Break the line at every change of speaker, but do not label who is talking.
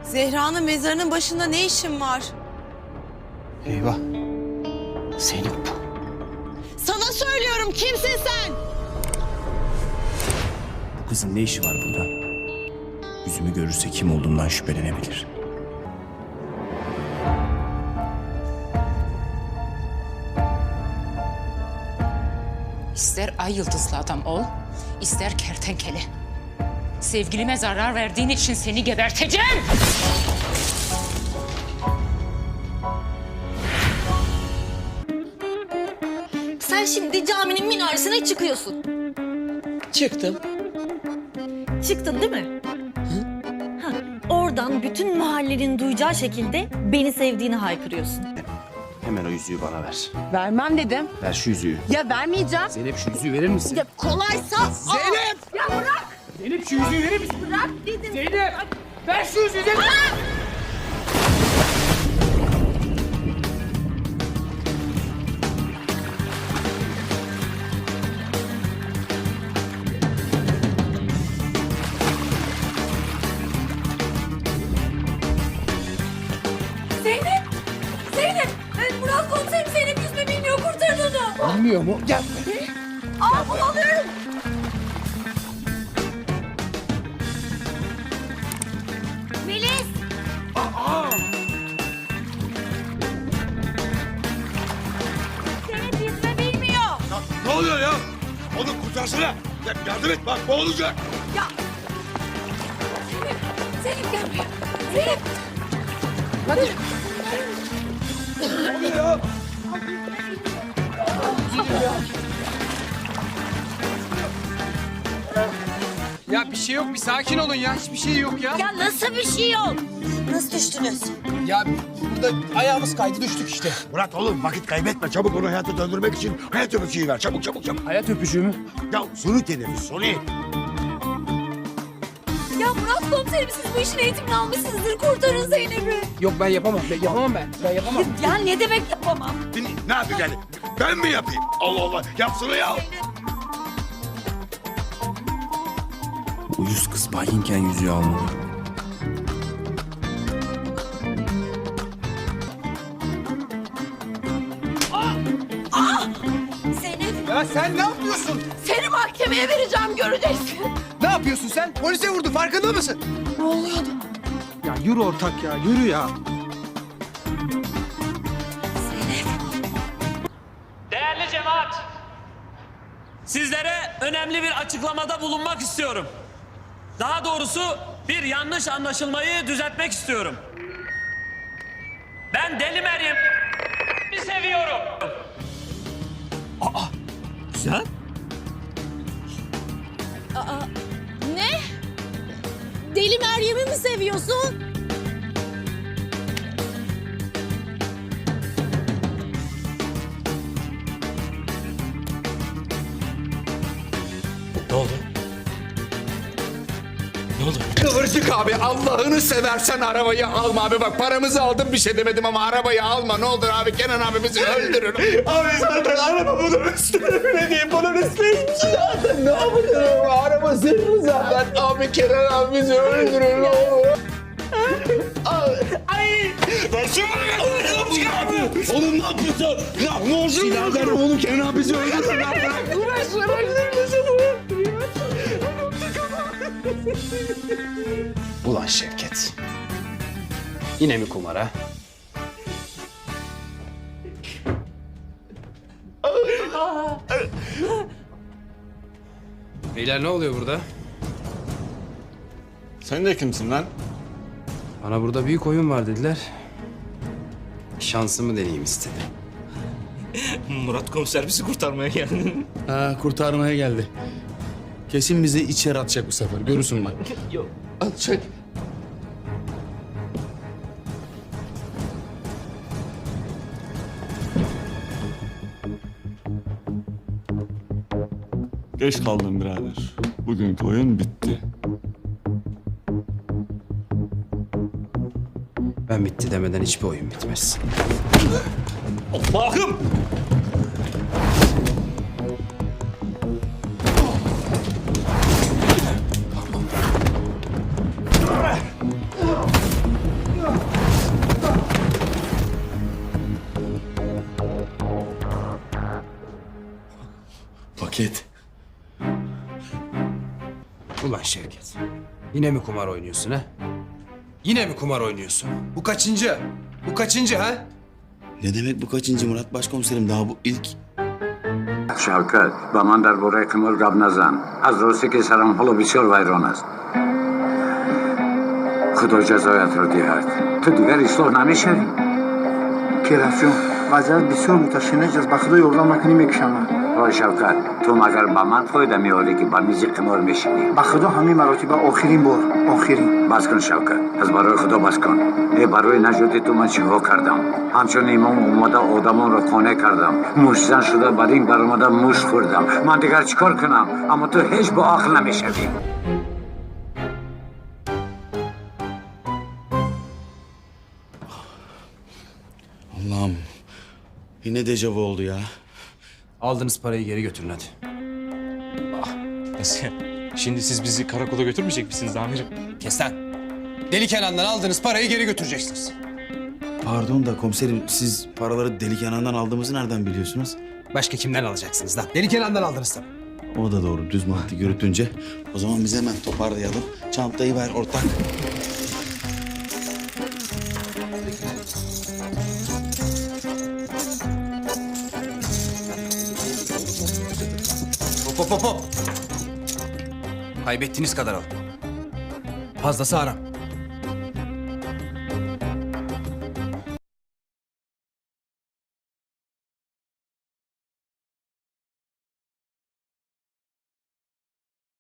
Zehra'nın mezarının başında ne işin var?
Eyvah. Zeynep bu.
Sana söylüyorum, kimsin sen?
Bu kızın ne işi var burada? Yüzümü görürse kim olduğumdan şüphelenebilir.
İster ay yıldızlı adam ol, ister kertenkele. Sevgilime zarar verdiğin için seni geberteceğim!
Sen şimdi caminin minaresine çıkıyorsun.
Çıktım.
Çıktın değil mi? Ha, oradan bütün mahallenin duyacağı şekilde beni sevdiğini haykırıyorsun.
Hemen o yüzüğü bana ver.
Vermem dedim.
Ver şu yüzüğü.
Ya vermeyeceğim.
Zeynep şu yüzüğü verir misin?
Ya kolaysa...
Zeynep!
Ya bırak!
Zeynep şu yüzüğü verir misin?
Bırak dedim.
Zeynep! Ver şu yüzüğü Zeynep!
Zeynep! Zeynep! Murat komiserim Zeynep yüzme bilmiyor, kurtarın onu.
Bilmiyor mu? Gel.
Aa, bunu alıyorum. Melis! Zeynep yüzme bilmiyor.
Ne oluyor ya? Onu kurtarsana. Ya yardım et bak boğulacak.
Ya! Zeynep gel buraya. Zeynep!
Ya bir şey yok, bir sakin olun ya. Hiçbir şey yok ya.
Ya nasıl bir şey yok? Nasıl düştünüz?
Ya burada ayağımız kaydı, düştük işte.
Murat oğlum vakit kaybetme. Çabuk onu hayata döndürmek için hayat öpücüğü ver. Çabuk çabuk çabuk.
Hayat öpücüğü mü?
Ya suni teneffüs suni.
Ya Murat komiserim siz bu işin eğitimini almışsınızdır. Kurtarın Zeynep'i.
Yok ben yapamam, ben yapamam.
Ya ne demek yapamam?
Ne yapayım yani? Ben mi yapayım? Allah Allah yapsana ya.
Uyuz kız bayinken yüzüğü almalı.
Zeynep
Ya sen ne yapıyorsun?
seni mahkemeye vereceğim, göreceksin.
Ne yapıyorsun sen? Polise vurdu, farkında mısın?
Ne oluyordu?
Ya yürü ortak ya, yürü ya.
Değerli cemaat, sizlere önemli bir açıklamada bulunmak istiyorum. Daha doğrusu bir yanlış anlaşılmayı düzeltmek istiyorum. Ben Deli Meryem'i seviyorum.
Güzel.
Ne? Deli Meryem'i mi seviyorsun?
Ne oldu? Ne oldu?
Kıvırcık abi Allah'ını seversen arabayı alma abi. Bak paramızı aldım bir şey demedim ama arabayı alma. Ne olur abi Kenan abi bizi öldürür. Abi zaten araba bunun üstüne bile değil. Bunun üstüne zaten ne yapacağım? Araba senin zaten. Abi Kenan abi bizi öldürür ne olur. Ay.
Versene bana. Oğlum ne yapıyorsun? Ya ne oldu? Silah ver oğlum Kenan abi bizi öldürsün.
Ulan Şevket. Yine mi kumara?
Beyler ne oluyor burada?
Sen de kimsin lan?
Bana burada büyük oyun var dediler. Şansımı deneyeyim istedim.
Murat komiser bizi kurtarmaya geldi.
Ha, kurtarmaya geldi. Kesin bizi içeri atacak bu sefer. Görürsün bak.
Yok.
Atacak.
Geç kaldın birader. Bugünkü oyun bitti.
Ben bitti demeden hiçbir oyun bitmez.
Allah'ım!
Paket.
Ulan Şevket. Yine mi kumar oynuyorsun ha? Yine mi kumar oynuyorsun? Bu kaçıncı? Bu kaçıncı ha?
Ne demek bu kaçıncı Murat Başkomiserim? Daha bu ilk.
شوکت با من درباره قمار گپ نزن از روزی که سرم حالا بسیار ویران است خدا جزایت را دهد تو دیگر اصلاح نمیشوی
کیرش جون وضعیت بسیار متشنج است به خدا یاردم نکنی میکشم
وای شوکت تو مگر به من فایده میاری که با میز قمار میشینی
به خدا همین مراتب آخرین بار آخرین
بس کن شوکت از برای خدا بس کن ای برای نجات تو من چیکار کردم همچون امام اومده آدمان را خانه کردم موشزن شده بعد این برآمده موش خوردم من دیگر چیکار کنم اما تو هیچ با عقل نمیشوی
Allah'ım. Yine dejavu oldu ya.
Aldığınız parayı geri götürün hadi.
Nasıl yani? Şimdi siz bizi karakola götürmeyecek misiniz amirim?
Kes lan. Deli Kenan'dan aldığınız parayı geri götüreceksiniz.
Pardon da komiserim siz paraları Deli Kenan'dan aldığımızı nereden biliyorsunuz?
Başka kimden alacaksınız lan? Deli Kenan'dan aldınız tabii.
O da doğru. Düz mantık yürütünce. O zaman biz hemen toparlayalım. Çantayı ver ortak.
Hop hop hop hop. Kaybettiğiniz kadar alın. Fazlası haram.